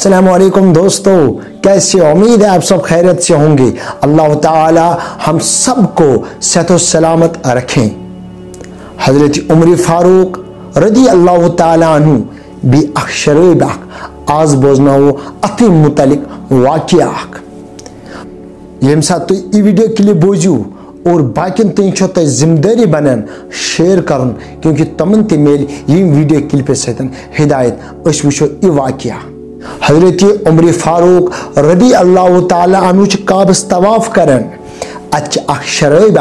السلام علیکم دوستو، کیسے؟ امید ہے آپ سب خیریت سے ہوں گے۔ اللہ تعالی ہم سب کو صحت و سلامت رکھیں۔ حضرت عمر فاروق رضی اللہ تعالی عنہ بھی شراب آز بوزنو اتھ متعلق واقعہ یم سات تھی یہ ویڈیو کلپ بوزیو اور باقین تین تہ ذمہ داری بنان شیئر کرن، کیونکہ تمن تہ میل یم ویڈیو کلپ ستن ہدایت۔ اس وچھو یہ واقعہ حضرت عمر فاروق رضی اللہ تعالی عنہ کعبس طواف کرن، ات اخ شراب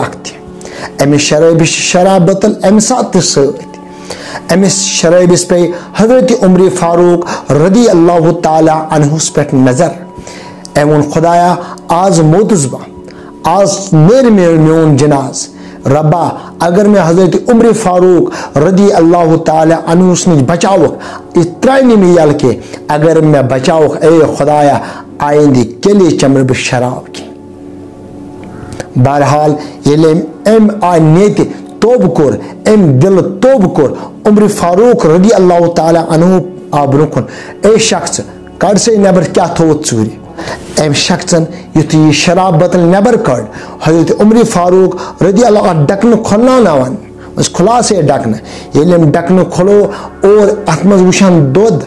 امس شراب شراب بتل ام سات ست امس شرابس پہ حضرت عمر فاروق رضی اللہ تعالی عنہ پہ نظر امن خدایا آز موتس بہ آز نیر میون جناز ربا اگر میں حضرت عمر فاروق رضی اللہ تعالی عنہ نش بچاوک یہ ترائنی میں یل کے اگر میں بچاوک اے خدایا آئندہ کلی چمر بہ شراب کی۔ بہرحال یل ام آئی نیت توب کور ام دل توب کور عمر فاروق رضی اللہ تعالی عنہ آ برکن اے شخص کڑ سے نبر کیا تھوت ژوٗرِ۔ ام شخصن یتھ یہ شراب بتل نبر کڑ حضرت عمر فاروق رضی اللہ ڈکن کھلناون کھلا سے ڈکن یل ڈکن کھلو اور ات مز وچھان دود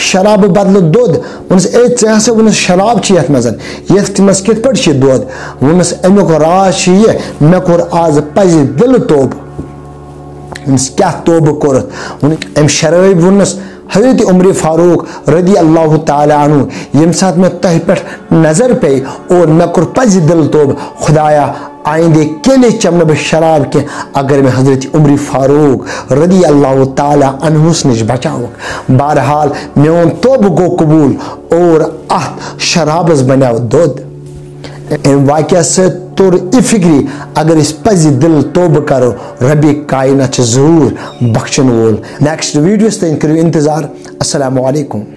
شراب بدل دود ونس اے ژے ہسا ونس شراب چھ یتھ مز یتھ مز کت پٹ چھ دود ونس امیک راز چھ یہ مے کور آز پز دل توب ونس کیا توب کورت ام شراب ونس حضرت عمر فاروق رضی اللہ تعالی عنہ یم سات میں تہ پہ نظر پہ اور مے کور پز دل توب خدایا آئندہ کیلے چمن بہ شراب کے اگر میں حضرت عمر فاروق رضی اللہ تعالی عنہ نش بچاوک۔ بہرحال میون توب گو قبول اور ات شرابس بنیو دود۔ ام واقعہ سے تور ای فکری اگر اس پز دل توب کرو رب کائنات ضرور بخشن وول۔ نیکسٹ ویڈیوز تین کرو انتظار۔ السلام علیکم۔